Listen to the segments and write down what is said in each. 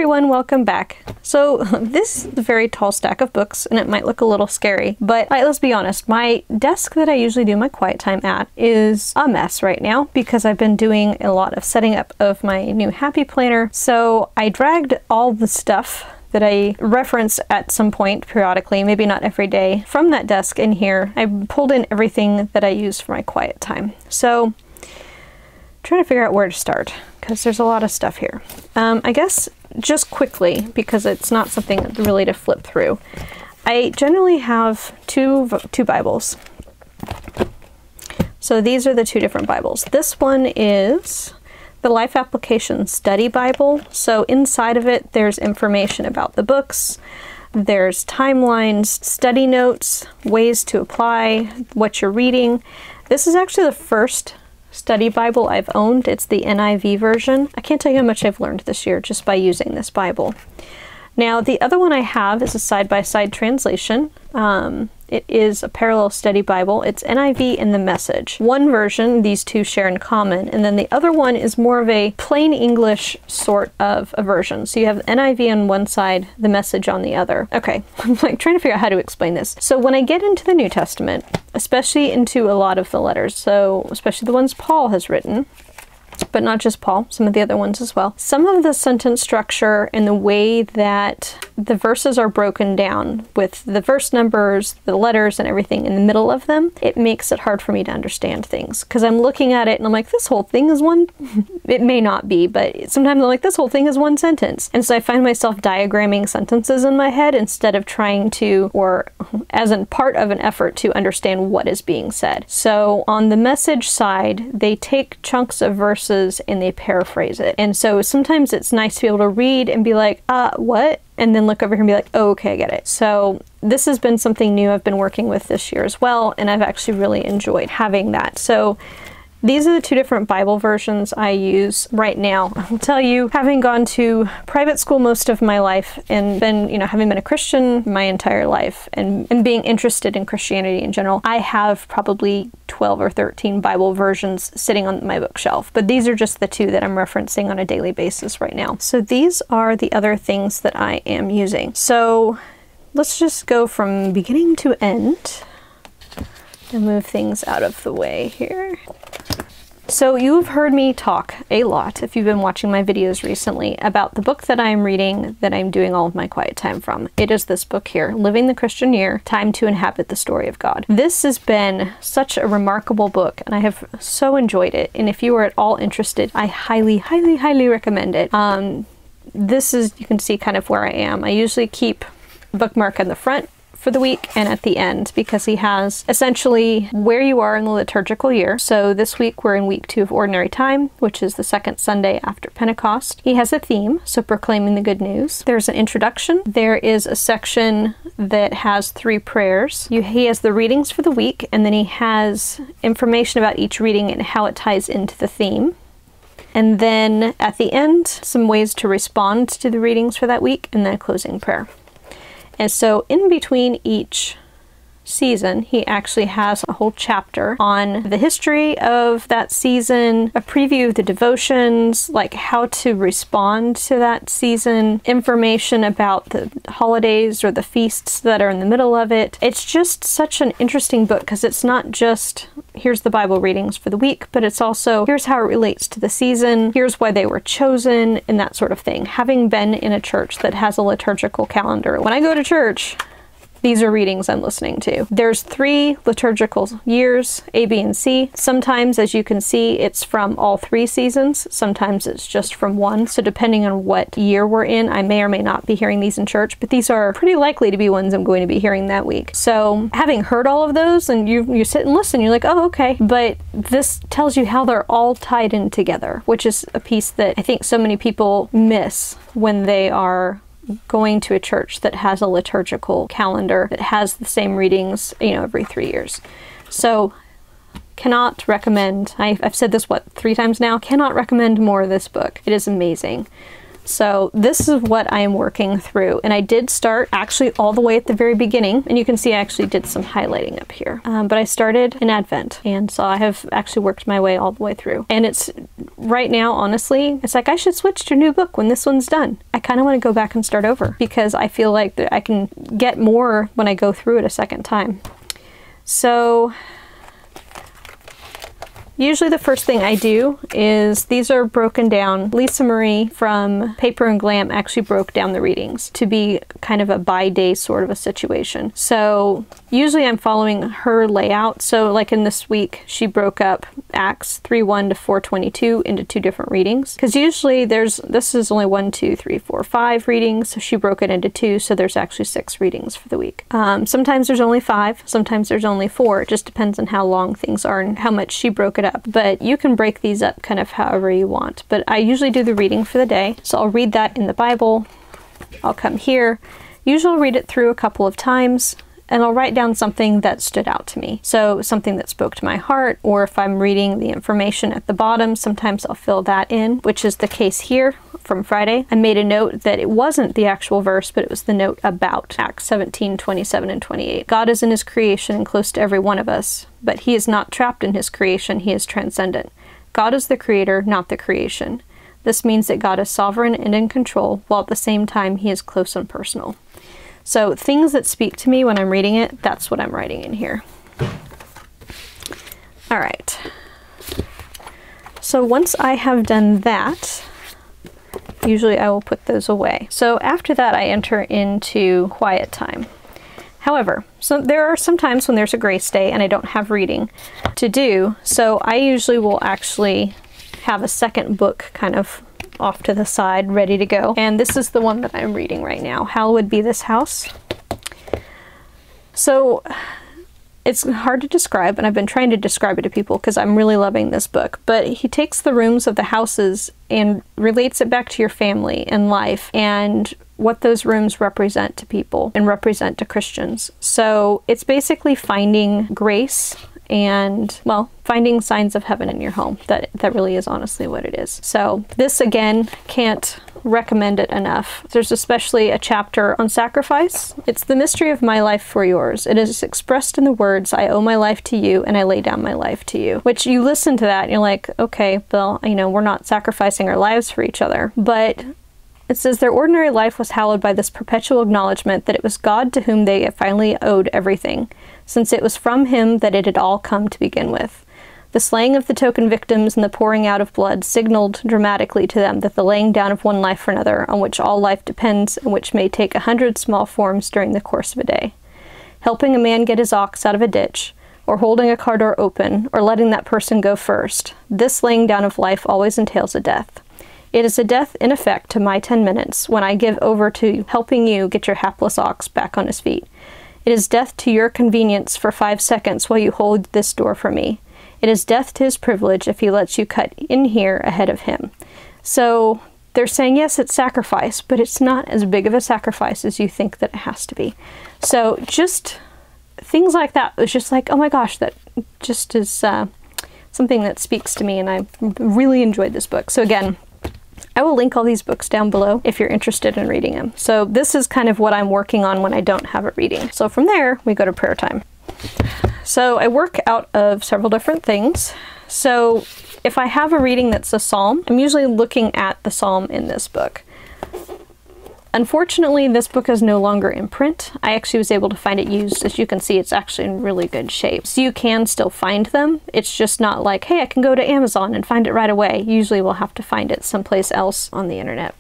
everyone, welcome back. So this is a very tall stack of books and it might look a little scary, but let's be honest, my desk that I usually do my quiet time at is a mess right now because I've been doing a lot of setting up of my new Happy Planner. So I dragged all the stuff that I reference at some point periodically, maybe not every day, from that desk in here. I pulled in everything that I use for my quiet time. So I'm trying to figure out where to start because there's a lot of stuff here. I guess just quickly, because it's not something really to flip through. I generally have two Bibles. So these are the two different Bibles. This one is the Life Application Study Bible. So inside of it, there's information about the books, there's timelines, study notes, ways to apply what you're reading. This is actually the first study Bible I've owned. It's the NIV version. I can't tell you how much I've learned this year just by using this Bible. Now, the other one I have is a side-by-side translation. It is a parallel study Bible. It's NIV and the Message. One version these two share in common, and then the other one is more of a plain English sort of a version. So you have NIV on one side, the Message on the other. Okay, I'm like trying to figure out how to explain this. So when I get into the New Testament, especially into a lot of the letters, so especially the ones Paul has written, but not just Paul, some of the other ones as well. Some of the sentence structure and the way that the verses are broken down with the verse numbers, the letters, and everything in the middle of them, it makes it hard for me to understand things. Because I'm looking at it and I'm like, this whole thing is one... It may not be, but sometimes I'm like, this whole thing is one sentence. And so I find myself diagramming sentences in my head instead of trying to, or as in part of an effort to understand what is being said. So on the Message side, they take chunks of verses and they paraphrase it. And so sometimes it's nice to be able to read and be like, what? And then look over here and be like, oh, okay, I get it. So this has been something new I've been working with this year as well, and I've actually really enjoyed having that. So these are the two different Bible versions I use right now. I'll tell you, having gone to private school most of my life and been, having been a Christian my entire life and being interested in Christianity in general, I have probably 12 or 13 Bible versions sitting on my bookshelf. But these are just the two that I'm referencing on a daily basis right now. So these are the other things that I am using. So let's just go from beginning to end and move things out of the way here. So you've heard me talk a lot, if you've been watching my videos recently, about the book that I'm reading that I'm doing all of my quiet time from. It is this book here, Living the Christian Year, Time to Inhabit the Story of God. This has been such a remarkable book, and I have so enjoyed it. And if you are at all interested, I highly, highly, highly recommend it. This is, you can see kind of where I am. I usually keep a bookmark on the front for the week and at the end, because he has essentially where you are in the liturgical year. So this week we're in week 2 of Ordinary Time, which is the second Sunday after Pentecost. He has a theme, so proclaiming the good news. There's an introduction. There is a section that has 3 prayers. He has the readings for the week, and then he has information about each reading and how it ties into the theme. And then at the end, some ways to respond to the readings for that week, and then a closing prayer. And so in between each season, he actually has a whole chapter on the history of that season, a preview of the devotions, like how to respond to that season, information about the holidays or the feasts that are in the middle of it. It's just such an interesting book because it's not just here's the Bible readings for the week, but it's also here's how it relates to the season, here's why they were chosen, and that sort of thing. Having been in a church that has a liturgical calendar, when I go to church, these are readings I'm listening to. There's 3 liturgical years, A, B, and C. Sometimes, as you can see, it's from all 3 seasons. Sometimes it's just from one. So depending on what year we're in, I may or may not be hearing these in church, but these are pretty likely to be ones I'm going to be hearing that week. So having heard all of those, and you sit and listen, you're like, oh, okay. But this tells you how they're all tied in together, which is a piece that I think so many people miss when they are going to a church that has a liturgical calendar that has the same readings, every 3 years. So cannot recommend, I've said this, 3 times now? Cannot recommend more of this book. It is amazing. So this is what I am working through, and I did start actually all the way at the very beginning, and you can see I actually did some highlighting up here, but I started in Advent, and so I have actually worked my way all the way through. And it's right now, honestly, it's like I should switch to a new book when this one's done. I kind of want to go back and start over because I feel like that I can get more when I go through it a second time. So usually the first thing I do is, these are broken down. Lisa Marie from Paper and Glam actually broke down the readings to be kind of a by-day sort of a situation. So usually I'm following her layout. So like in this week, she broke up Acts 3:1 to 4:22 into 2 different readings. Because usually this is only 1, 2, 3, 4, 5 readings. So she broke it into 2. So there's actually 6 readings for the week. Sometimes there's only 5. Sometimes there's only 4. It just depends on how long things are and how much she broke it up. But you can break these up kind of however you want. But I usually do the reading for the day. So I'll read that in the Bible. I'll come here. Usually I'll read it through a couple of times, and I'll write down something that stood out to me. So something that spoke to my heart, or if I'm reading the information at the bottom, sometimes I'll fill that in, which is the case here from Friday. I made a note that it wasn't the actual verse, but it was the note about Acts 17, 27, and 28. God is in his creation and close to every one of us, but he is not trapped in his creation, he is transcendent. God is the creator, not the creation. This means that God is sovereign and in control, while at the same time he is close and personal. So things that speak to me when I'm reading it, that's what I'm writing in here. All right. So once I have done that, usually I will put those away. So after that, I enter into quiet time. However, so there are some times when there's a grace day and I don't have reading to do, so I usually will actually have a second book kind of off to the side, ready to go. And this is the one that I'm reading right now, Hallowed Be This House. So it's hard to describe, and I've been trying to describe it to people because I'm really loving this book. But he takes the rooms of the houses and relates it back to your family and life and what those rooms represent to people and represent to Christians. So it's basically finding grace and, well, finding signs of heaven in your home. That really is honestly what it is. So this, again, can't recommend it enough. There's especially a chapter on sacrifice. It's the mystery of my life for yours. It is expressed in the words, I owe my life to you and I lay down my life to you. Which you listen to that and you're like, okay, well, you know, we're not sacrificing our lives for each other. But it says their ordinary life was hallowed by this perpetual acknowledgement that it was God to whom they finally owed everything, since it was from him that it had all come to begin with. The slaying of the token victims and the pouring out of blood signaled dramatically to them that the laying down of one life for another, on which all life depends and which may take 100 small forms during the course of a day. Helping a man get his ox out of a ditch, or holding a car door open, or letting that person go first, this laying down of life always entails a death. It is a death, in effect, to my 10 minutes, when I give over to helping you get your hapless ox back on his feet. It is death to your convenience for 5 seconds while you hold this door for me. It is death to his privilege if he lets you cut in here ahead of him. So they're saying, yes, it's sacrifice, but it's not as big of a sacrifice as you think that it has to be. So just things like that was just like, oh my gosh, that just is something that speaks to me, and I really enjoyed this book. So again, I will link all these books down below if you're interested in reading them. So this is kind of what I'm working on when I don't have a reading. So from there, we go to prayer time. So I work out of several different things. So if I have a reading that's a psalm, I'm usually looking at the psalm in this book. Unfortunately, this book is no longer in print. I actually was able to find it used. As you can see, it's actually in really good shape. So you can still find them. It's just not like, hey, I can go to Amazon and find it right away. Usually we'll have to find it someplace else on the internet.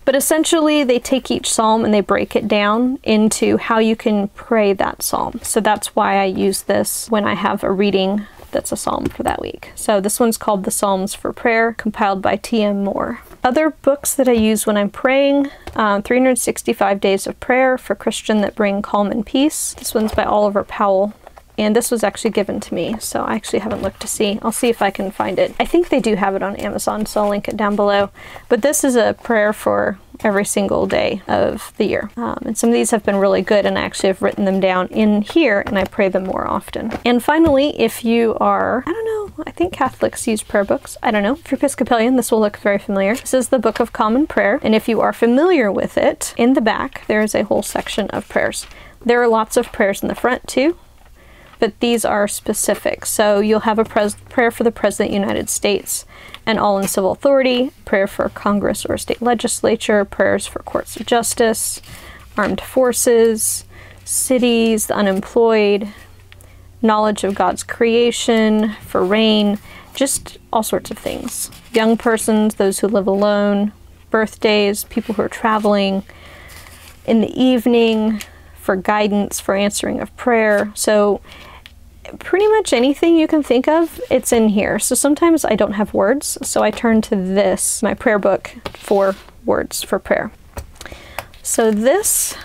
But essentially, they take each psalm and they break it down into how you can pray that psalm. So that's why I use this when I have a reading that's a psalm for that week. So this one's called The Psalms for Prayer, compiled by T.M. Moore. Other books that I use when I'm praying, 365 Days of Prayer for Christian That Bring Calm and Peace. This one's by Oliver Powell. And this was actually given to me, so I actually haven't looked to see. I'll see if I can find it. I think they do have it on Amazon, so I'll link it down below. But this is a prayer for every single day of the year. And some of these have been really good, and I actually have written them down in here, and I pray them more often. And finally, if you are, I don't know, I think Catholics use prayer books. I don't know. If you're Episcopalian, this will look very familiar. This is the Book of Common Prayer, and if you are familiar with it, in the back, there is a whole section of prayers. There are lots of prayers in the front too, but these are specific. So you'll have a prayer for the President of the United States and all in civil authority, prayer for Congress or state legislature, prayers for courts of justice, armed forces, cities, the unemployed, knowledge of God's creation, for rain, just all sorts of things. Young persons, those who live alone, birthdays, people who are traveling, in the evening, for guidance, for answering of prayer. So pretty much anything you can think of, it's in here. So sometimes I don't have words, so I turn to this, my prayer book, for words for prayer. So this,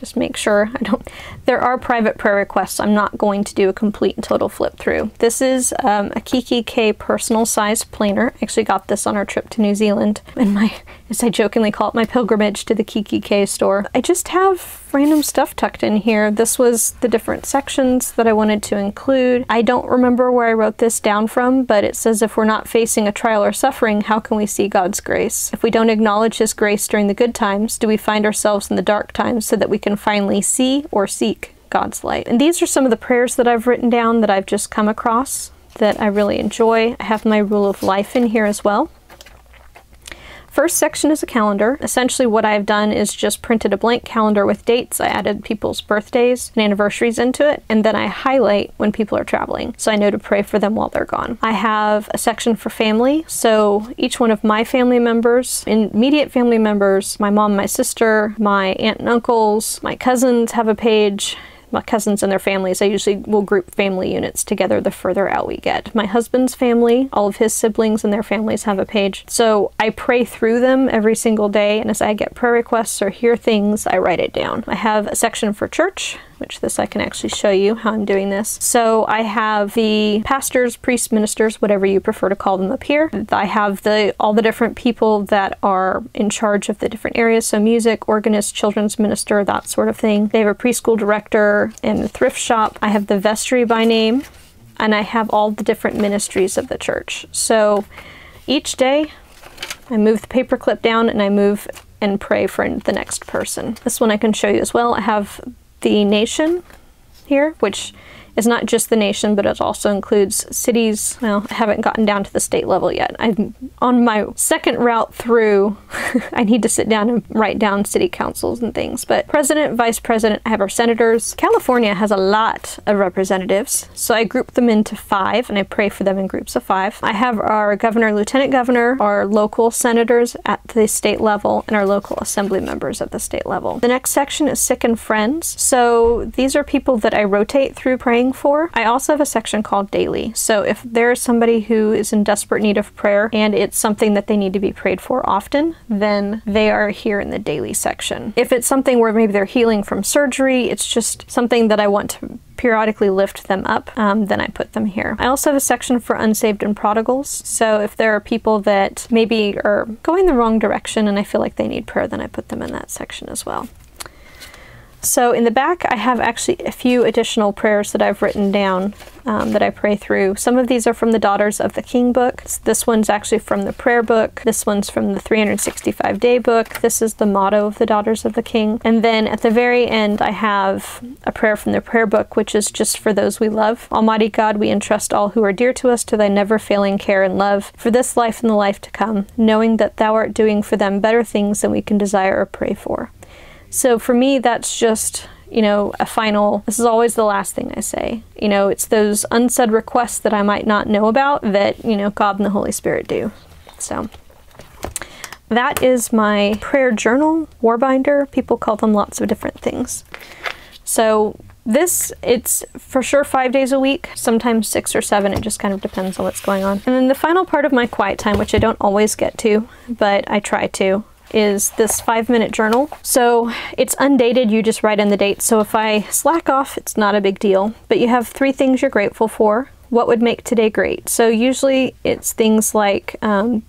just make sure I don't, there are private prayer requests. I'm not going to do a complete and total flip through. This is a Kiki K personal size planner. I actually got this on our trip to New Zealand, and as I jokingly call it, my pilgrimage to the Kiki K store. I just have random stuff tucked in here. This was the different sections that I wanted to include. I don't remember where I wrote this down from, but it says if we're not facing a trial or suffering, how can we see God's grace? If we don't acknowledge His grace during the good times, do we find ourselves in the dark times so that we can finally see or seek God's light? And these are some of the prayers that I've written down that I've just come across that I really enjoy. I have my rule of life in here as well. First section is a calendar. Essentially what I've done is just printed a blank calendar with dates. I added people's birthdays and anniversaries into it, and then I highlight when people are traveling, so I know to pray for them while they're gone. I have a section for family, so each one of my family members, immediate family members, my mom, my sister, my aunt and uncles, my cousins have a page. My cousins and their families, I usually will group family units together the further out we get. My husband's family, all of his siblings and their families have a page. So I pray through them every single day, and as I get prayer requests or hear things, I write it down. I have a section for church, which this I can actually show you how I'm doing this. So I have the pastors, priests, ministers, whatever you prefer to call them up here. I have all the different people that are in charge of the different areas, so music, organist, children's minister, that sort of thing. They have a preschool director and a thrift shop. I have the vestry by name, and I have all the different ministries of the church. So each day I move the paperclip down and I move and pray for the next person. This one I can show you as well. I have the nation here, which is not just the nation, but it also includes cities. Well, I haven't gotten down to the state level yet. I'm on my second route through. I need to sit down and write down city councils and things. But president, vice president, I have our senators. California has a lot of representatives, so I group them into 5, and I pray for them in groups of 5. I have our governor, lieutenant governor, our local senators at the state level, and our local assembly members at the state level. The next section is sick and friends. So these are people that I rotate through praying for. I also have a section called daily. So if there's somebody who is in desperate need of prayer and it's something that they need to be prayed for often, then they are here in the daily section. If it's something where maybe they're healing from surgery, it's just something that I want to periodically lift them up, then I put them here. I also have a section for unsaved and prodigals. So if there are people that maybe are going the wrong direction and I feel like they need prayer, then I put them in that section as well. So in the back, I have actually a few additional prayers that I've written down that I pray through. Some of these are from the Daughters of the King book. This one's actually from the prayer book. This one's from the 365-day book. This is the motto of the Daughters of the King. And then at the very end, I have a prayer from the prayer book, which is just for those we love. Almighty God, we entrust all who are dear to us to thy never-failing care and love for this life and the life to come, knowing that thou art doing for them better things than we can desire or pray for. So for me, that's just, you know, a final, this is always the last thing I say. You know, it's those unsaid requests that I might not know about that, you know, God and the Holy Spirit do. So that is my prayer journal, war binder. People call them lots of different things. So this, it's for sure 5 days a week, sometimes 6 or 7. It just kind of depends on what's going on. And then the final part of my quiet time, which I don't always get to, but I try to, is this 5-minute journal. So it's undated, you just write in the date. So if I slack off, it's not a big deal. But you have 3 things you're grateful for, what would make today great? So usually it's things like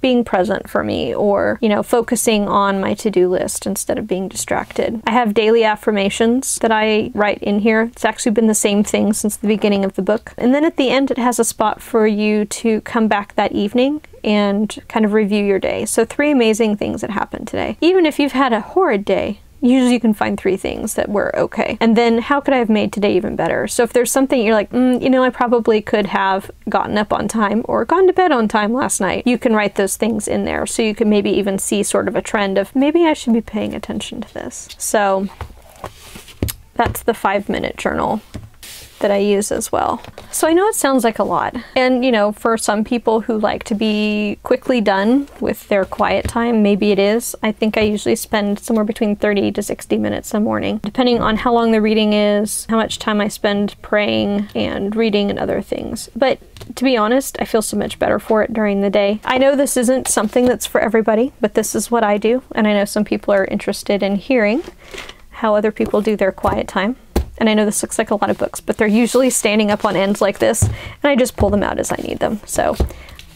being present for me, or, you know, focusing on my to-do list instead of being distracted. I have daily affirmations that I write in here. It's actually been the same thing since the beginning of the book. And then at the end, it has a spot for you to come back that evening and kind of review your day. So 3 amazing things that happened today. Even if you've had a horrid day, usually you can find 3 things that were okay. And then how could I have made today even better? So if there's something you're like, you know, I probably could have gotten up on time or gone to bed on time last night, you can write those things in there. So you can maybe even see sort of a trend of maybe I should be paying attention to this. So that's the 5-minute journal that I use as well. So I know it sounds like a lot. And, you know, for some people who like to be quickly done with their quiet time, maybe it is. I think I usually spend somewhere between 30 to 60 minutes a morning, depending on how long the reading is, how much time I spend praying and reading and other things. But to be honest, I feel so much better for it during the day. I know this isn't something that's for everybody, but this is what I do. And I know some people are interested in hearing how other people do their quiet time. And I know this looks like a lot of books, but they're usually standing up on ends like this, and I just pull them out as I need them. So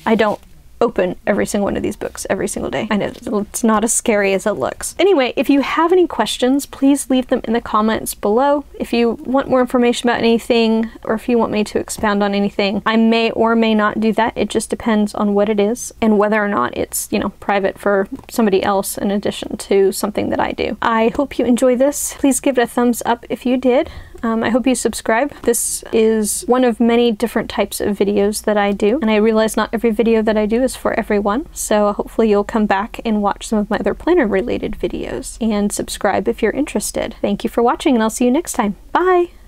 I don't open every single one of these books every single day. I know it's not as scary as it looks. Anyway, if you have any questions, please leave them in the comments below. If you want more information about anything, or if you want me to expound on anything, I may or may not do that. It just depends on what it is and whether or not it's, you know, private for somebody else in addition to something that I do. I hope you enjoy this. Please give it a thumbs up if you did. I hope you subscribe. This is one of many different types of videos that I do, and I realize not every video that I do is for everyone, so hopefully you'll come back and watch some of my other planner related videos and subscribe if you're interested. Thank you for watching, and I'll see you next time. Bye!